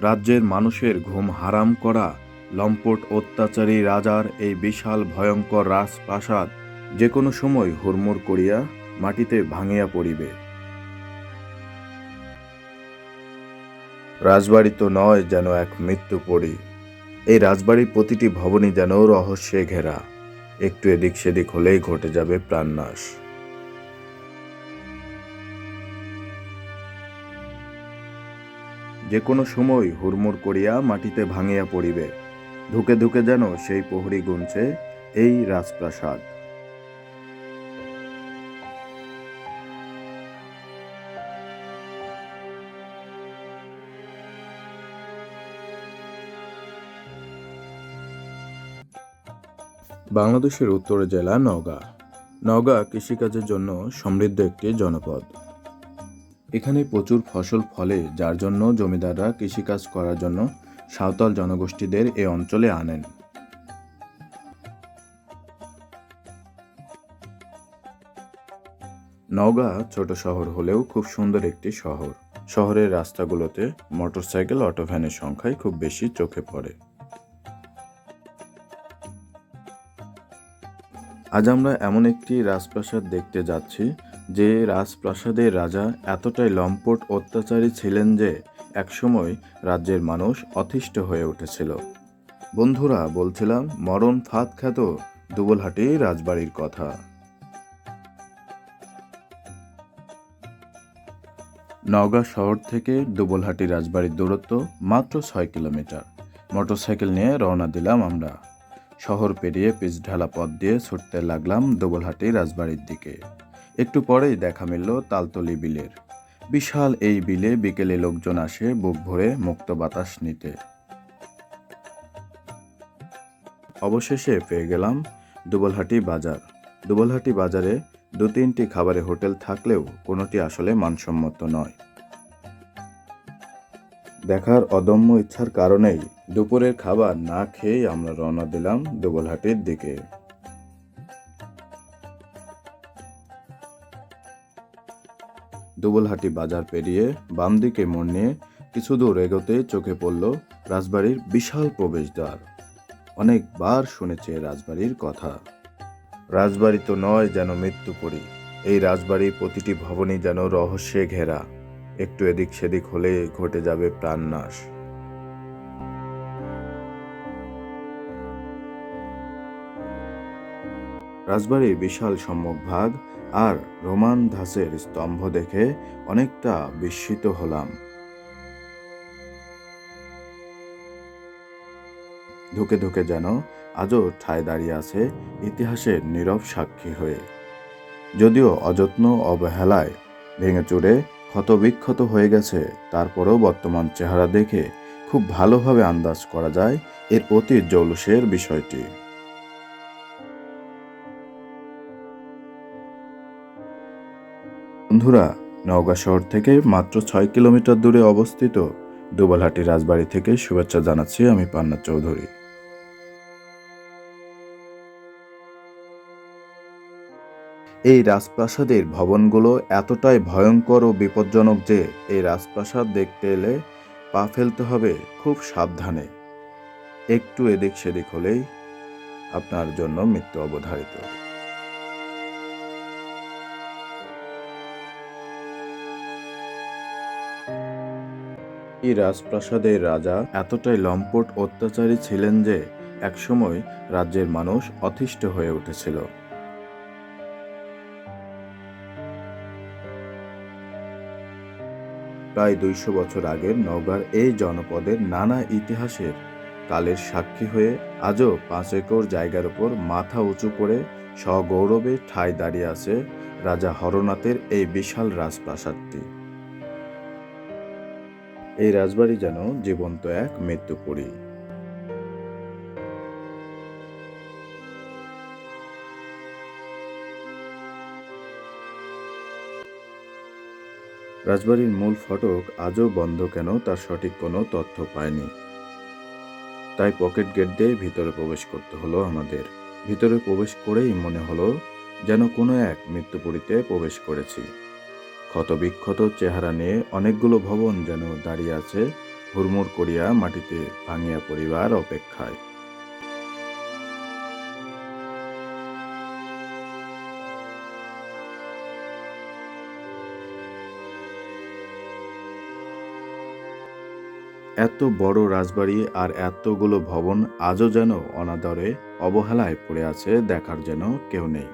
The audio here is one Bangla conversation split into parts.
রাজ্যের মানুষের ঘুম হারাম করা লম্পট অত্যাচারী রাজার এই বিশাল ভয়ঙ্কর রাজপ্রাসাদ যে কোনো সময় হুড়মুড় করিয়া মাটিতে ভাঙিয়া পড়িবে। রাজবাড়ি তো নয়, যেন এক মৃত্যুপরী। এই রাজবাড়ির প্রতিটি ভবনই যেন রহস্যে ঘেরা। একটু এদিক সেদিক হলেই ঘটে যাবে প্রাণনাশ। যে কোনো সময় হুড়মুড় করিয়া মাটিতে ভাঙিয়া পড়িবে। ধুকে ধুকে যেন সেই প্রহরী গুনছে এই রাজপ্রাসাদ। বাংলাদেশের উত্তরে জেলা নওগাঁ। নওগাঁ কৃষিকাজের জন্য সমৃদ্ধ একটি জনপদ। এখানে প্রচুর ফসল ফলে, যার জন্য জমিদাররা কৃষিকাজ করার জন্য সাঁওতাল জনগোষ্ঠীদের এ অঞ্চলে আনেন। নওগাঁ ছোট শহর হলেও খুব সুন্দর একটি শহর। শহরের রাস্তাগুলোতে মোটরসাইকেল, অটো ভ্যানের সংখ্যাই খুব বেশি চোখে পড়ে। আজ আমরা এমন একটি রাজপ্রাসাদ দেখতে যাচ্ছি, যে রাজপ্রাসাদের রাজা এতটাই লম্পট অত্যাচারী ছিলেন যে একসময় রাজ্যের মানুষ অতিষ্ঠ হয়ে উঠেছিল। বন্ধুরা, বলছিলাম মরণ ফাঁদ খ্যাত দুবলহাটি রাজবাড়ির কথা। নওগাঁ শহর থেকে দুবলহাটি রাজবাড়ির দূরত্ব মাত্র 6 কিলোমিটার। মোটরসাইকেল নিয়ে রওনা দিলাম আমরা। শহর পেরিয়ে পিচঢালা পথ দিয়ে ছুটতে লাগলাম দুবলহাটি রাজবাড়ির দিকে। একটু পরেই দেখা মিলল তালতলি বিলের। বিশাল এই বিলে বিকেলে লোকজন আসে বুক ভরে মুক্ত বাতাস নিতে। অবশেষে পেয়ে গেলাম দুবলহাটি বাজার। দুবলহাটি বাজারে 2-3টি খাবারের হোটেল থাকলেও কোনোটি আসলে মানসম্মত নয়। দেখার অদম্য ইচ্ছার কারণেই দুপুরের খাবার না খেয়েই আমরা রওনা দিলাম দুবলহাটির দিকে। দুবলহাটি বাজার পেরিয়ে বাম দিকে মোড় নিয়ে কিছু দূর এগোতে চোখে পড়ল রাজবাড়ির বিশাল প্রবেশদ্বার। অনেকবার শুনেছি রাজবাড়ির কথা। রাজবাড়ি তো নয়, যেন মৃত্যুপুরী। এই রাজবাড়ির প্রতিটি ভবনই যেন রহস্যে ঘেরা। একটু এদিক সেদিক হলে ঘটে যাবে প্রাণনাশ। রাজবাড়ির বিশাল সম্মুখভাগ আর রোমান ধাঁচের স্তম্ভ দেখে অনেকটা বিস্মিত হলাম। ধুকে ধুকে যেন আজও ঠায় দাঁড়িয়ে আছে ইতিহাসের নীরব সাক্ষী হয়ে। যদিও অযত্ন অবহেলায় ভেঙে চুরে ক্ষতবিক্ষত হয়ে গেছে, তারপরেও বর্তমান চেহারা দেখে খুব ভালোভাবে আন্দাজ করা যায় এর অতীত জৌলুসের বিষয়টি। বন্ধুরা, নওগাঁ শহর থেকে মাত্র 6 কিলোমিটার দূরে অবস্থিত দুবলহাটি রাজবাড়ি থেকে শুভেচ্ছা জানাচ্ছি আমি পান্না চৌধুরী। এই রাজপ্রাসাদের ভবনগুলো এতটাই ভয়ঙ্কর ও বিপজ্জনক যে এই রাজপ্রাসাদ দেখতে এলে পা ফেলতে হবে খুব সাবধানে। একটু এদিক সেদিক হলেই আপনার জন্য মৃত্যু অবধারিত। এই রাজপ্রাসাদের রাজা এতটাই লম্পট অত্যাচারী ছিলেন যে একসময় রাজ্যের মানুষ অতিষ্ঠ হয়ে উঠেছিল। প্রায় 200 বছর আগের নওগাঁর এই জনপদের নানা ইতিহাসের কালের সাক্ষী হয়ে আজও 5 একর জায়গার উপর মাথা উঁচু করে সগৌরবে ঠায় দাঁড়িয়ে আছে রাজা হরনাথের এই বিশাল রাজপ্রাসাদটি। এই রাজবাড়ি যেন জীবন্ত এক মৃত্যুপুরী। রাজবাড়ির মূল ফটক আজও বন্ধ কেন তার সঠিক কোনো তথ্য পায়নি। তাই পকেট গেট দিয়ে ভিতরে প্রবেশ করতে হলো আমাদের। ভিতরে প্রবেশ করেই মনে হলো যেন কোনো এক মৃত্যুপুরীতে প্রবেশ করেছি। ক্ষতবিক্ষত চেহারা নিয়ে অনেকগুলো ভবন যেন দাঁড়িয়ে আছে হুড়মুড় করিয়া মাটিতে ভাঙিয়া পড়িবার অপেক্ষায়। এত বড় রাজবাড়ি আর এতগুলো ভবন আজও যেন অনাদরে অবহেলায় পড়ে আছে, দেখার যেন কেউ নেই।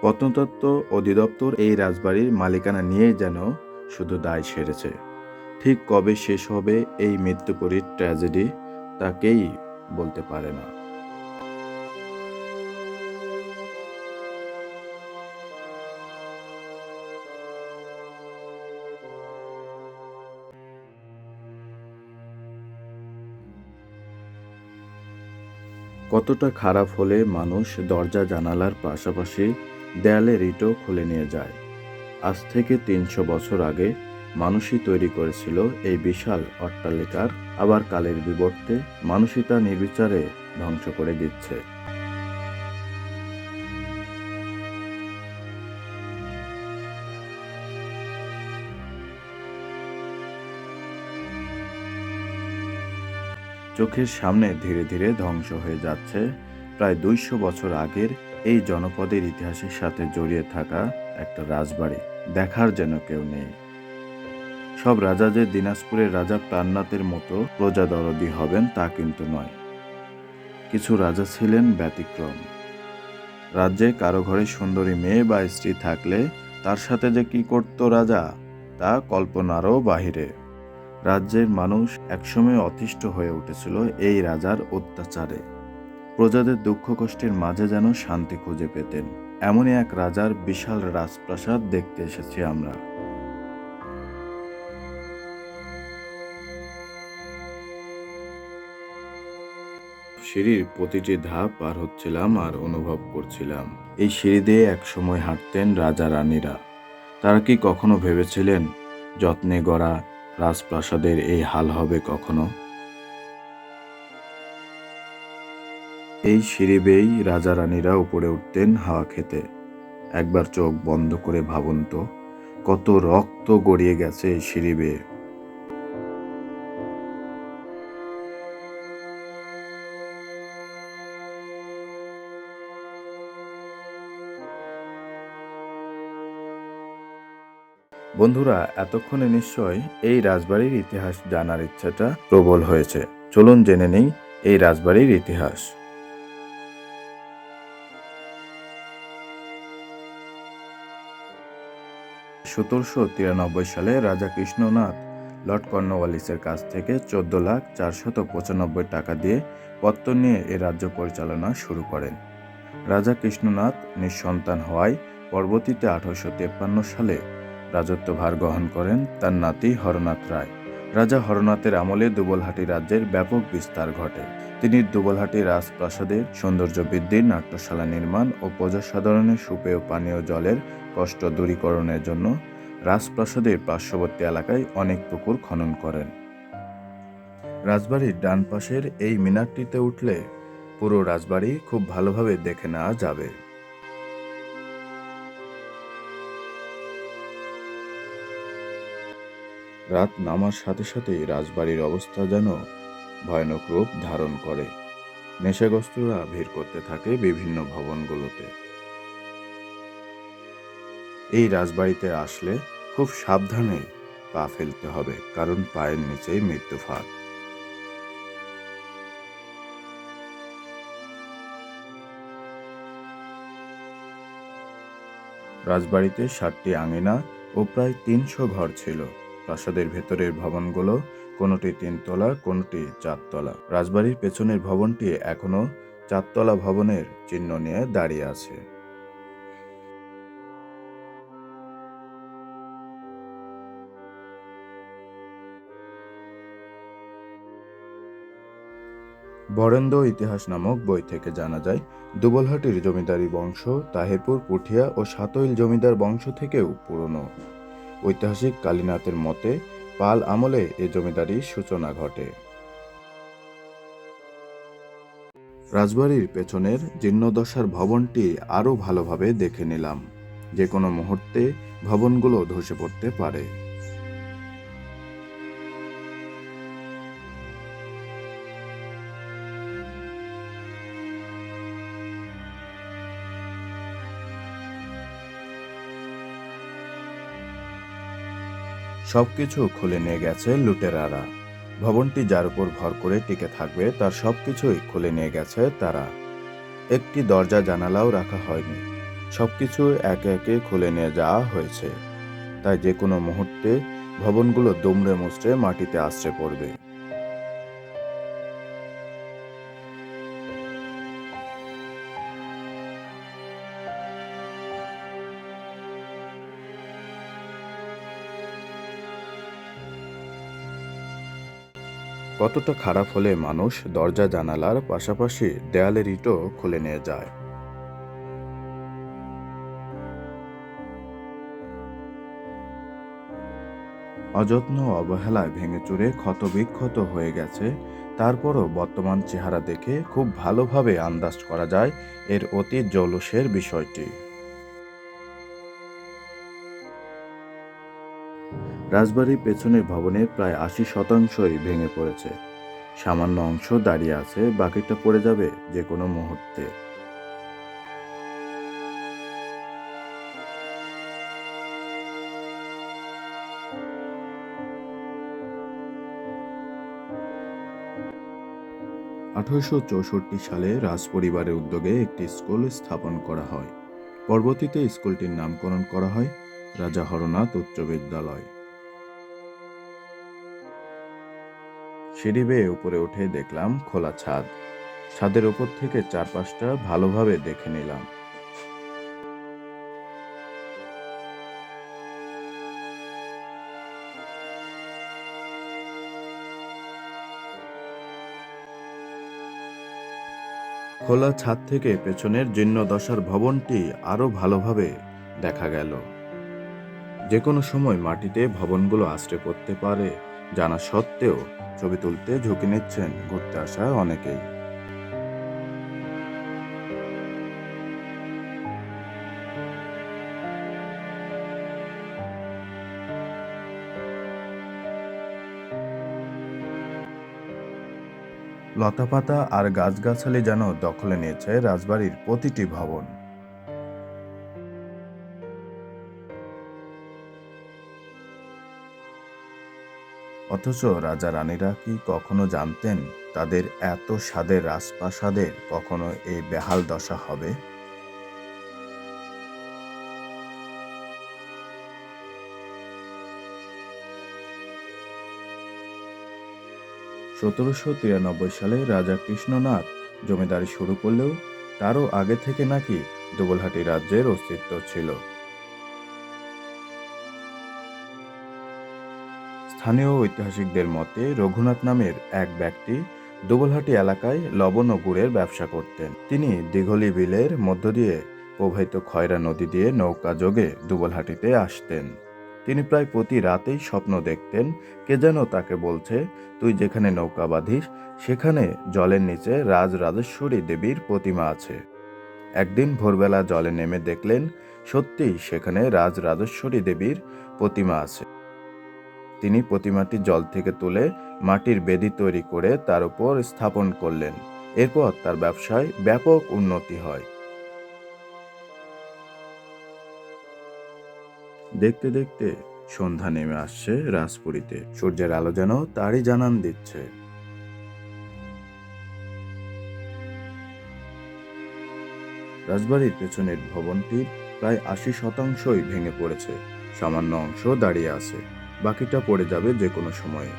প্রত্নতত্ত্ব অধিদপ্তর এই রাজবাড়ির মালিকানা নিয়ে যেন শুধু দায় সেরেছে। ঠিক কবে শেষ হবে এই মৃত্যুপরীর ট্র্যাজেডি তা কেই বলতে পারে না। কতটা খারাপ হলে মানুষ দরজা জানালার পাশাপাশি দেয়ালের ইটও খুলে নিয়ে যায়। আজ থেকে ৩০০ বছর আগে মানুষই তৈরি করেছিল এই বিশাল অট্টালিকার, আবার কালের বিবর্তে মানুষই তা নির্বিচারে ধ্বংস করে দিচ্ছে। চোখের সামনে ধীরে ধীরে ধ্বংস হয়ে যাচ্ছে প্রায় ২০০ বছর আগের এই জনপদের ইতিহাসের সাথে জড়িয়ে থাকা একটা রাজবাড়ি, দেখার যেন কেউ নেই। সব রাজা যে দিনাজপুরের রাজা প্রাণনাথের মতো প্রজাদরদি হবেন তা কিন্তু নয়। কিছু রাজা ছিলেন ব্যতিক্রম। রাজ্যে কারো ঘরে সুন্দরী মেয়ে বা স্ত্রী থাকলে তার সাথে যে কি করত রাজা, তা কল্পনারও বাহিরে। রাজ্যের মানুষ একসময় অতিষ্ঠ হয়ে উঠেছিল এই রাজার অত্যাচারে। প্রজাদের দুঃখ কষ্টের মাঝে যেন শান্তি খুঁজে পেতেন। এমনই এক রাজার বিশাল রাজপ্রাসাদ দেখতে এসেছি আমরা। সিঁড়ির প্রতিটি ধাপ পার হচ্ছিলাম আর অনুভব করছিলাম এই সিঁড়ি দিয়ে একসময় হাঁটতেন রাজা রানীরা। তারা কি কখনো ভেবেছিলেন যত্নে গড়া রাজপ্রাসাদের এই হাল হবে কখনো? এই সিঁড়ি বেয়েই রাজা রানীরা উপরে উঠতেন হাওয়া খেতে। একবার চোখ বন্ধ করে ভাবুন তো, কত রক্ত গড়িয়ে গেছে এই সিঁড়ি বেয়ে। বন্ধুরা, এতক্ষণে নিশ্চয় এই রাজবাড়ির ইতিহাস জানার ইচ্ছাটা প্রবল হয়েছে। চলুন জেনে নেই এই রাজবাড়ির ইতিহাস। ১৭৯৩ সালে রাজা কৃষ্ণনাথ লর্ড কর্নওয়ালিসের কাছ থেকে ১৪,৪৯৫ টাকা দিয়ে পত্তন নিয়ে এ রাজ্য পরিচালনা শুরু করেন। রাজা কৃষ্ণনাথ নিঃসন্তান হওয়ায় পরবর্তীতে ১৮৫৩ সালে রাজত্বভার গ্রহণ করেন তার নাতি হরনাথ রায়। রাজা হরনাথের আমলে দুবলহাটি রাজ্যের ব্যাপক বিস্তার ঘটে। তিনি দুবলহাটি রাজপ্রাসাদের সৌন্দর্য বৃদ্ধি, নাট্যশালা নির্মাণ ও প্রজাসাধারণের সুপেয় পানীয় জলের কষ্ট দূরীকরণের জন্য রাজপ্রাসাদের পার্শ্ববর্তী এলাকায় অনেক পুকুর খনন করেন। রাজবাড়ির ডান পাশের এই মিনারটিতে উঠলে পুরো রাজবাড়ি খুব ভালোভাবে দেখে নেওয়া যাবে। রাত নামার সাথে সাথেই রাজবাড়ির অবস্থা যেন ভয়ানক রূপ ধারণ করে। নেশাগ্রস্তরা ভিড় করতে থাকে বিভিন্ন ভবনগুলোতে। এই রাজবাড়িতে আসলে খুব সাবধানে পা ফেলতে হবে, কারণ পায়ের নিচেই মৃত্যু ফাঁদ। রাজবাড়িতে ৭টি আঙিনা ও প্রায় ৩০০ ঘর ছিল। প্রাসাদের ভেতরের ভবনগুলো কোনোটি ৩ তলা, কোনোটি ৪ তলা। রাজবাড়ির পেছনের ভবনটি এখনো ৪ তলা ভবনের চিহ্ন নিয়ে দাঁড়িয়ে আছে। বরেন্দ্র ইতিহাস নামক বই থেকে জানা যায়, দুবলহাটির জমিদারি বংশ তাহিরপুর, পুঠিয়া ও সাতইল জমিদার বংশ থেকেও পুরনো। ঐতিহাসিক কালীনাথের মতে পাল আমলে এ জমিদারির সূচনা ঘটে। রাজবাড়ির পেছনের জীর্ণদশার ভবনটি আরও ভালোভাবে দেখে নিলাম। যে কোনো মুহূর্তে ভবনগুলো ধসে পড়তে পারে। সবকিছু খুলে নিয়ে গেছে লুটেরারা। ভবনটি যার উপর ভর করে টিকে থাকবে তার সবকিছুই খুলে নিয়ে গেছে তারা। একটি দরজা জানালাও রাখা হয়নি। সবকিছু একে একে খুলে নিয়ে যাওয়া হয়েছে। তাই যে কোনো মুহূর্তে ভবনগুলো দুমড়ে মুচড়ে মাটিতে আছড়ে পড়বে। কতটা খারাপ হলে মানুষ দরজা জানালার পাশাপাশি দেয়ালের ইটও খুলে নিয়ে যায়। অযত্ন অবহেলায় ভেঙে চুরে ক্ষতবিক্ষত হয়ে গেছে। তারপরও বর্তমান চেহারা দেখে খুব ভালোভাবে আন্দাজ করা যায় এর অতীত জৌলুসের বিষয়টি। রাজবাড়ির পেছনের ভবনের প্রায় ৮০% ভেঙে পড়েছে। সামান্য অংশ দাঁড়িয়ে আছে, বাকিটা পড়ে যাবে যে কোনো মুহূর্তে। (১৮৬৪) সালে রাজপরিবারের উদ্যোগে একটি স্কুল স্থাপন করা হয়। পরবর্তীতে স্কুলটির নামকরণ করা হয় রাজা হরনাথ উচ্চ বিদ্যালয়। সিঁড়ি বেয়ে উপরে উঠে দেখলাম খোলা ছাদ। ছাদের উপর থেকে চারপাশটা ভালোভাবে দেখে নিলাম। খোলা ছাদ থেকে পেছনের জীর্ণদশার ভবনটি আরো ভালোভাবে দেখা গেল। যে কোনো সময় মাটিতে ভবনগুলো আছড়ে পড়তে পারে জানা সত্ত্বেও ছবি তুলতে ঝুঁকি নিচ্ছেন ঘুরতে আসা অনেকেই। লতাপাতা আর গাছগাছালি যেন দখলে নিয়েছে রাজবাড়ির প্রতিটি ভবন। অথচ রাজা রানীরা কি কখনো জানতেন তাদের এত স্বাদের রাজপ্রাসাদের কখনো এই বেহাল দশা হবে? ১৭৯৩ সালে রাজা কৃষ্ণনাথ জমিদারি শুরু করলেও তারও আগে থেকে নাকি দুবলহাটি রাজ্যের অস্তিত্ব ছিল। স্থানীয় ঐতিহাসিকদের মতে রঘুনাথ নামের এক ব্যক্তি দুবলহাটি এলাকায় লবণ ও গুড়ের ব্যবসা করতেন। তিনি দিঘলি বিলের মধ্য দিয়ে প্রবাহিত খয়রা নদী দিয়ে নৌকা যোগে দুবলহাটিতে আসতেন। তিনি প্রায় প্রতি রাতেই স্বপ্ন দেখতেন কে যেন তাকে বলছে, তুই যেখানে নৌকা বাঁধিস সেখানে জলের নিচে রাজরাজেশ্বরী দেবীর প্রতিমা আছে। একদিন ভোরবেলা জলে নেমে দেখলেন সত্যিই সেখানে রাজরাজেশ্বরী দেবীর প্রতিমা আছে। তিনি প্রতিমাটি জল থেকে তুলে মাটির বেদি তৈরি করে তার উপর স্থাপন করলেন। এরপর তার ব্যবসায় ব্যাপক উন্নতি হয়। দেখতে দেখতে সন্ধ্যা নেমে আসছে রাজপুরীতে। সূর্যের আলো যেন তারই জানান দিচ্ছে। রাজবাড়ির পেছনের ভবনটির প্রায় ৮০%ই ভেঙে পড়েছে। সামান্য অংশ দাঁড়িয়ে আছে, বাকিটা পড়ে যাবে যে কোনো সময়ে।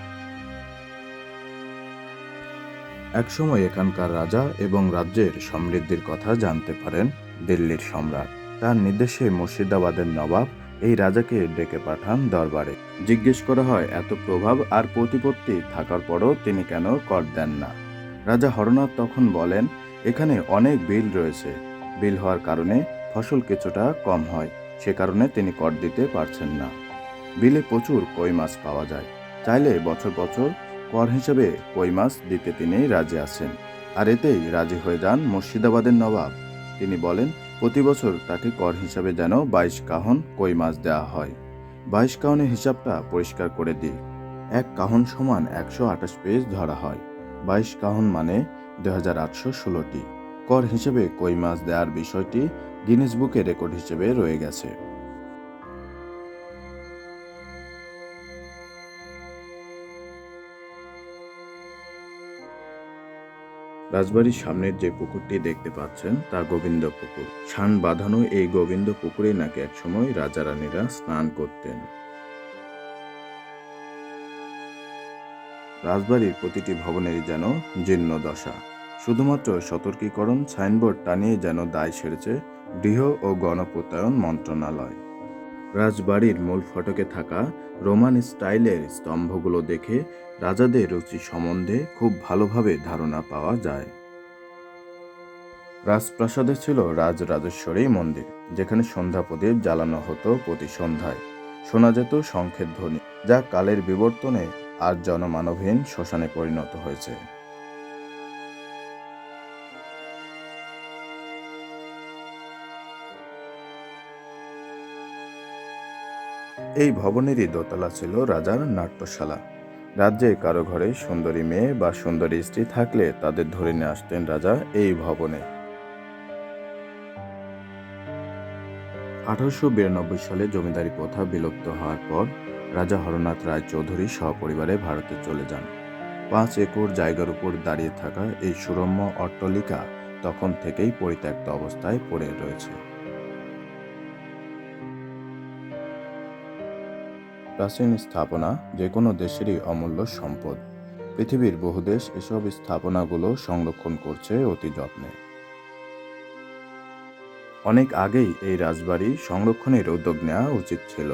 একসময় এখানকার রাজা এবং রাজ্যের সমৃদ্ধির কথা জানতে পারেন দিল্লির সম্রাট। তার নির্দেশে মুর্শিদাবাদের নবাব এই রাজাকে ডেকে পাঠান দরবারে। জিজ্ঞেস করা হয় এত প্রভাব আর প্রতিপত্তি থাকার পরও তিনি কেন কর দেন না। রাজা হরনাথ তখন বলেন, এখানে অনেক বিল রয়েছে। বিল হওয়ার কারণে ফসল কিছুটা কম হয়, সে কারণে তিনি কর দিতে পারছেন না। বিলে প্রচুর কই মাছ পাওয়া যায়, চাইলে বছর বছর কর হিসেবে কই মাছ দিতে তিনি রাজি আছেন। আর এতেই রাজি হয়ে যান মুর্শিদাবাদের নবাব। তিনি বলেন প্রতি বছর তাকে কর হিসাবে যেন 22 কাহন কই মাছ দেওয়া হয়। 22 কাহনের হিসাবটা পরিষ্কার করে দিই। এক কাহন সমান 128 পেজ ধরা হয়। 22 কাহন মানে 2816টি। কর হিসেবে কই মাছ দেওয়ার বিষয়টি গিনেস বুকে রেকর্ড হিসেবে রয়ে গেছে। রাজবাড়ির সামনের যে পুকুরটি দেখতে পাচ্ছেন তা গোবিন্দ পুকুর। শান বাঁধানো এই গোবিন্দ পুকুরে নাকি একসময় রাজা রানীরা স্নান করতেন। রাজবাড়ির প্রতিটি ভবনেরই যেন জীর্ণদশা। শুধুমাত্র সতর্কীকরণ সাইনবোর্ড টানিয়ে যেন দায় সেরেছে গৃহ ও গণপূর্তায়ন মন্ত্রণালয়। রাজবাড়ির মূল ফটকে থাকা রোমান স্টাইলের স্তম্ভগুলো দেখে রাজাদের রুচি সম্বন্ধে খুব ভালোভাবে ধারণা পাওয়া যায়। রাজপ্রাসাদে ছিল রাজরাজেশ্বরী মন্দির, যেখানে সন্ধ্যা প্রদীপ জ্বালানো হতো প্রতি সন্ধ্যায়। শোনা যেত শঙ্খের ধ্বনি, যা কালের বিবর্তনে আর জনমানবহীন শ্মশানে পরিণত হয়েছে। এই ভবনেরই দোতলা ছিল রাজার নাট্যশালা। রাজ্যে কারো ঘরে সুন্দরী মেয়ে বা সুন্দরী স্ত্রী থাকলে তাদের ধরে নিয়ে আসতেন রাজা এই ভবনে। 1892 সালে জমিদারি প্রথা বিলুপ্ত হওয়ার পর রাজা হরনাথ রায় চৌধুরী সপরিবারে ভারতে চলে যান। 5 একর জায়গার উপর দাঁড়িয়ে থাকা এই সুরম্য অট্টালিকা তখন থেকেই পরিত্যক্ত অবস্থায় পড়ে রয়েছে। প্রাচীন স্থাপনা যে কোনো দেশেরই অমূল্য সম্পদ। পৃথিবীর বহু দেশ এসব স্থাপনাগুলো সংরক্ষণ করছে অতি যত্নে। অনেক আগেই এই রাজবাড়ি সংরক্ষণের উদ্যোগ নেওয়া উচিত ছিল।